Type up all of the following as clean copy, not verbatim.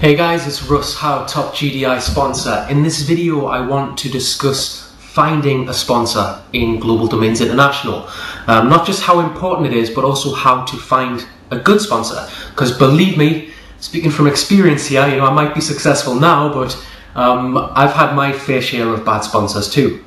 Hey guys, it's Russ Howe, top GDI sponsor. In this video I want to discuss finding a sponsor in Global Domains International. Not just how important it is, but also how to find a good sponsor. Because believe me, speaking from experience here, I might be successful now, but I've had my fair share of bad sponsors too.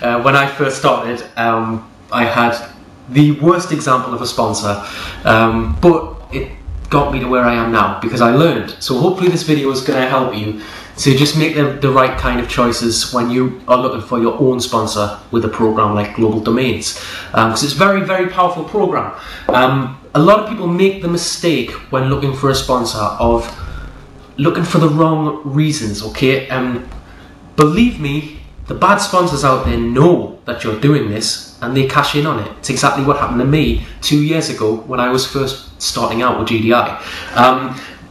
When I first started, I had the worst example of a sponsor, but it got me to where I am now because I learned. So hopefully this video is going to help you to just make the right kind of choices when you are looking for your own sponsor with a program like Global Domains, because it's a very, very powerful program. A lot of people make the mistake when looking for a sponsor of looking for the wrong reasons, okay? Believe me, the bad sponsors out there know that you're doing this and they cash in on it. It's exactly what happened to me 2 years ago when I was first starting out with GDI.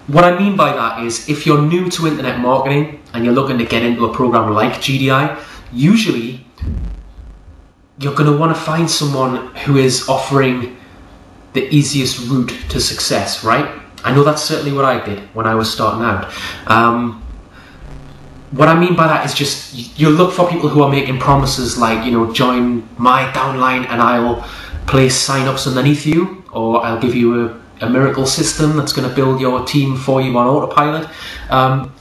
What I mean by that is, if you're new to internet marketing and you're looking to get into a program like GDI, usually you're going to want to find someone who is offering the easiest route to success, right? I know that's certainly what I did when I was starting out. What I mean by that is just, you look for people who are making promises like, join my downline and I'll place sign-ups underneath you, or I'll give you a miracle system that's going to build your team for you on autopilot.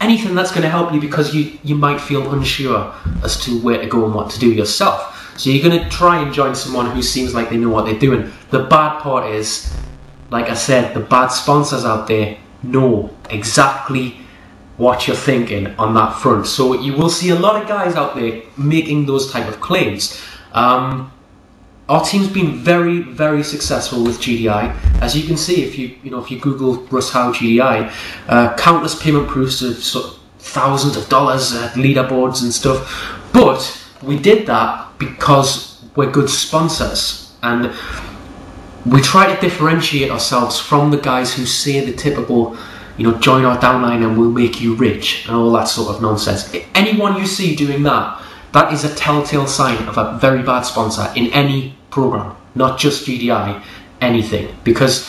Anything that's going to help you, because you might feel unsure as to where to go and what to do yourself. So you're going to try and join someone who seems like they know what they're doing. The bad part is, like I said, the bad sponsors out there know exactly what you're thinking on that front. So you will see a lot of guys out there making those type of claims. Our team's been very, very successful with GDI. As you can see, if you Google Russ Howe GDI, countless payment proofs of thousands of dollars, leaderboards and stuff. But we did that because we're good sponsors, and we try to differentiate ourselves from the guys who say the typical, join our downline and we'll make you rich and all that sort of nonsense. Anyone you see doing that, that is a telltale sign of a very bad sponsor in any program, not just GDI, anything, because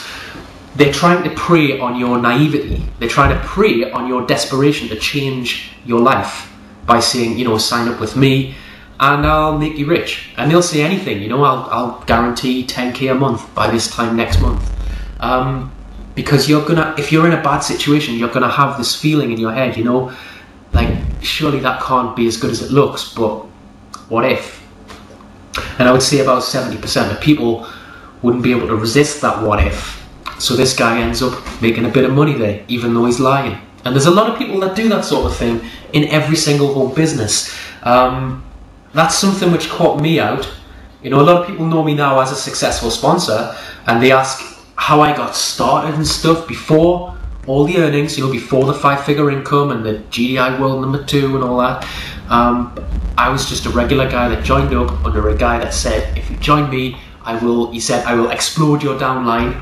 they're trying to prey on your naivety. They're trying to prey on your desperation to change your life by saying, sign up with me and I'll make you rich. And they'll say anything, I'll guarantee 10K a month by this time next month. Because if you're in a bad situation, you're gonna have this feeling in your head, like, surely that can't be as good as it looks, but what if? And I would say about 70% of people wouldn't be able to resist that what if. So this guy ends up making a bit of money there, even though he's lying. And there's a lot of people that do that sort of thing in every single home business. That's something which caught me out. A lot of people know me now as a successful sponsor, and they ask how I got started and stuff before all the earnings, before the 5-figure income and the GDI World #2 and all that. I was just a regular guy that joined up under a guy that said, if you join me, I will explode your downline.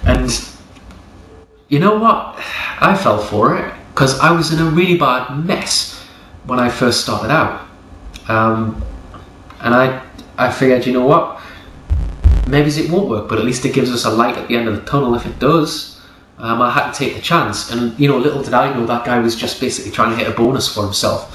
And you know what? I fell for it because I was in a really bad mess when I first started out. And I figured, you know what? Maybe it won't work, but at least it gives us a light at the end of the tunnel if it does. I had to take the chance, and little did I know that guy was just basically trying to hit a bonus for himself.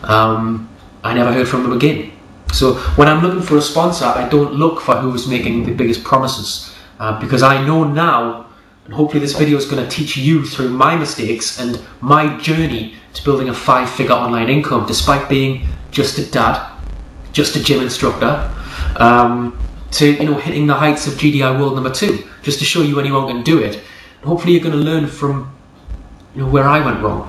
I never heard from him again. So when I'm looking for a sponsor, I don't look for who's making the biggest promises, because I know now, and hopefully this video is going to teach you through my mistakes and my journey to building a 5-figure online income, despite being just a dad, just a gym instructor, to hitting the heights of GDI World #2, just to show you anyone can do it. And hopefully you're going to learn from where I went wrong.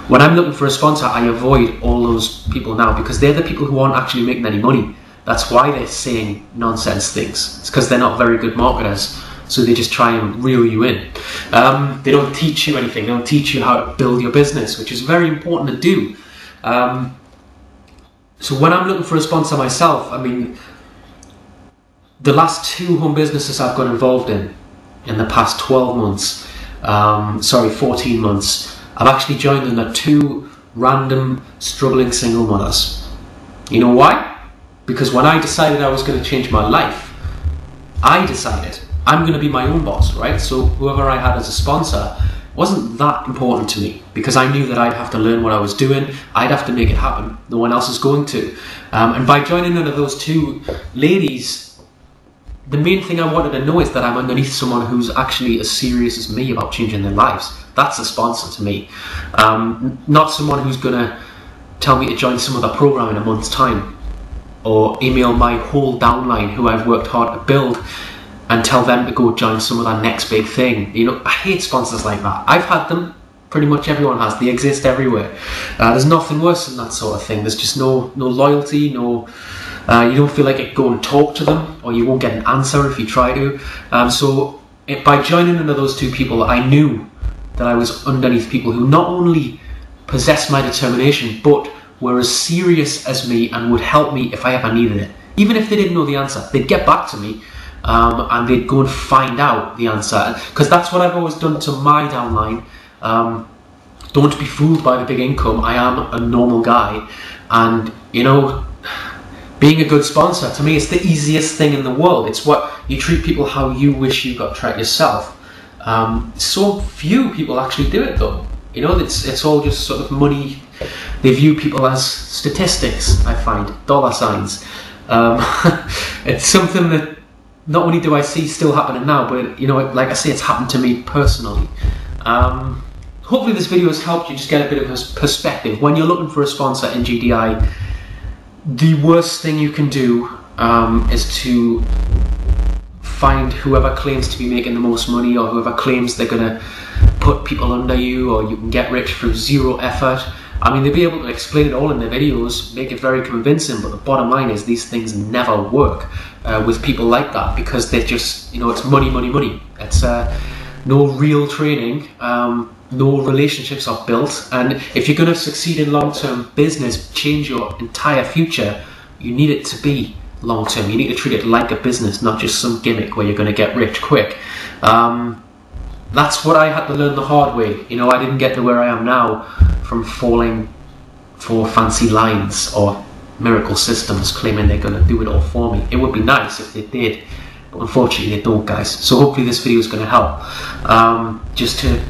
When I'm looking for a sponsor, I avoid all those people now, because they're the people who aren't actually making any money. That's why they're saying nonsense things. It's because they're not very good marketers, so they just try and reel you in. They don't teach you anything. They don't teach you how to build your business, which is very important to do. So when I'm looking for a sponsor myself, the last 2 home businesses I've got involved in the past 12 months, 14 months, I've actually joined under 2 random struggling single mothers. You know why? Because when I decided I was going to change my life, I decided I'm going to be my own boss, right? So whoever I had as a sponsor wasn't that important to me, because I knew that I'd have to learn what I was doing. I'd have to make it happen. No one else is going to. And by joining one of those two ladies, the main thing I wanted to know is that I'm underneath someone who's actually as serious as me about changing their lives. That's a sponsor to me. Not someone who's going to tell me to join some other program in a month's time, or email my whole downline who I've worked hard to build and tell them to go join some of that next big thing. You know, I hate sponsors like that. I've had them. Pretty much everyone has. They exist everywhere. There's nothing worse than that sort of thing. There's just no loyalty, you don't feel like you go and talk to them, or you won't get an answer if you try to. So by joining into those two people, I knew that I was underneath people who not only possessed my determination, but were as serious as me and would help me if I ever needed it. Even if they didn't know the answer, they'd get back to me. And they'd go and find out the answer, because that's what I've always done to my downline. Don't be fooled by the big income. I am a normal guy, and being a good sponsor, to me, it's the easiest thing in the world. It's what you treat people how you wish you got treated yourself. So few people actually do it though. It's all just sort of money. They view people as statistics, I find, dollar signs. It's something that not only do I see still happening now, but like I say, it's happened to me personally. Hopefully this video has helped you just get a bit of a perspective. When you're looking for a sponsor in GDI, the worst thing you can do is to find whoever claims to be making the most money, or whoever claims they're going to put people under you, or you can get rich through zero effort. I mean, they'll be able to explain it all in their videos, make it very convincing, but the bottom line is these things never work with people like that, because they're just, it's money, money, money. It's no real training, no relationships are built, and if you're going to succeed in long-term business, change your entire future, you need it to be long-term. You need to treat it like a business, not just some gimmick where you're going to get rich quick. That's what I had to learn the hard way. I didn't get to where I am now from falling for fancy lines or miracle systems claiming they're going to do it all for me. It would be nice if they did, but unfortunately they don't, guys. So hopefully this video is going to help, just to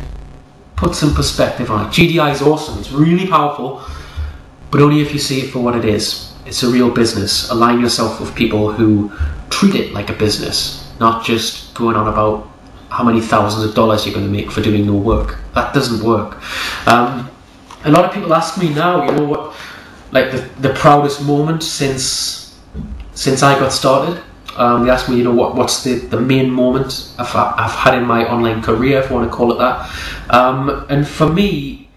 put some perspective on it. GDI is awesome, it's really powerful, but only if you see it for what it is. It's a real business. Align yourself with people who treat it like a business, not just going on about how many thousands of dollars you're going to make for doing no work. That doesn't work. A lot of people ask me now, what, like the proudest moment since I got started. They ask me, what's the main moment I've had in my online career, if you want to call it that. And for me,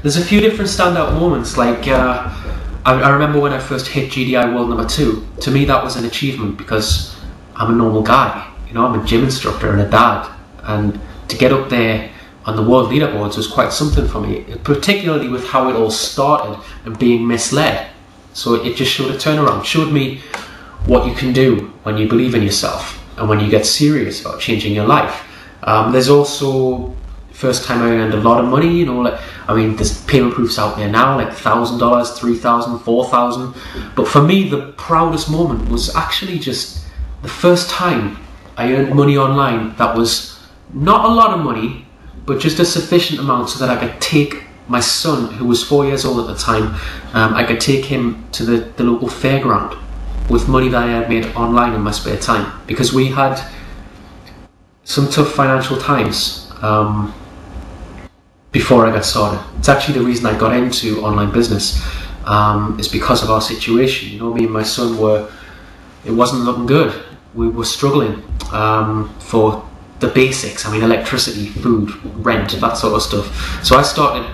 there's a few different standout moments. Like I remember when I first hit GDI World number 2. To me, that was an achievement, because I'm a normal guy. I'm a gym instructor and a dad, and to get up there on the world leaderboards was quite something for me, particularly with how it all started and being misled. So it just showed a turnaround, showed me what you can do when you believe in yourself and when you get serious about changing your life. There's also first time I earned a lot of money. There's payment proofs out there now, like $1,000, $3,000, $4,000. But for me, the proudest moment was actually just the first time I earned money online that was not a lot of money, but just a sufficient amount so that I could take my son, who was 4 years old at the time, I could take him to the local fairground with money that I had made online in my spare time, because we had some tough financial times before I got started. It's actually the reason I got into online business, is because of our situation. Me and my son it wasn't looking good. We were struggling for the basics. Electricity, food, rent, that sort of stuff. So I started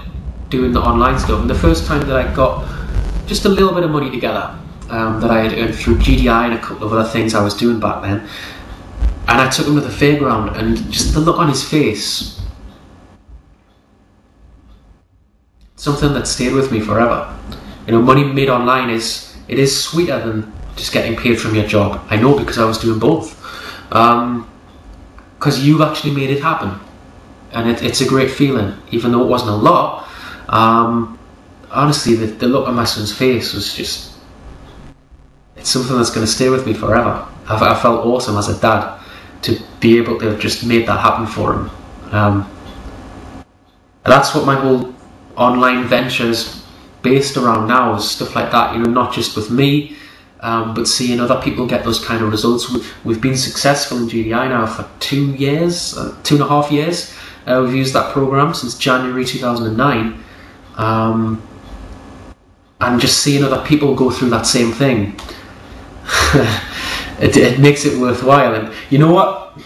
doing the online stuff, and the first time that I got just a little bit of money together that I had earned through GDI and a couple of other things I was doing back then, and I took him to the fairground, and just the look on his face, something that stayed with me forever. Money made online is sweeter than just getting paid from your job. I know, because I was doing both. Because you've actually made it happen, and it's a great feeling, even though it wasn't a lot. Honestly, the look on my son's face was just, it's something that's going to stay with me forever. I felt awesome as a dad to be able to have just made that happen for him. And that's what my whole online venture is based around now, is stuff like that, you know, not just with me, but seeing other people get those kind of results. We've been successful in GDI now for 2 years, 2.5 years. We've used that program since January 2009. And just seeing other people go through that same thing, it makes it worthwhile. And you know what?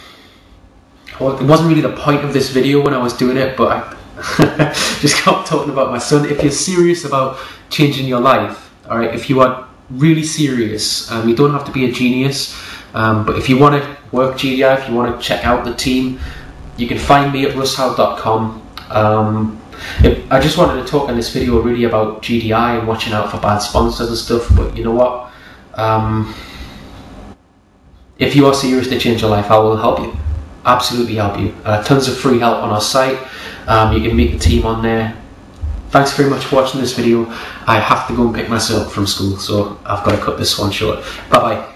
Well, it wasn't really the point of this video when I was doing it, but I just kept talking about my son. If you're serious about changing your life, alright, if you are really serious, you don't have to be a genius, but if you want to work GDI, if you want to check out the team, you can find me at russhowe.com. I just wanted to talk in this video really about GDI and watching out for bad sponsors and stuff, but you know what? If you are serious to change your life, I will help you. Absolutely help you. Tons of free help on our site. You can meet the team on there. Thanks very much for watching this video. I have to go and pick my son up from school, so I've got to cut this one short. Bye bye.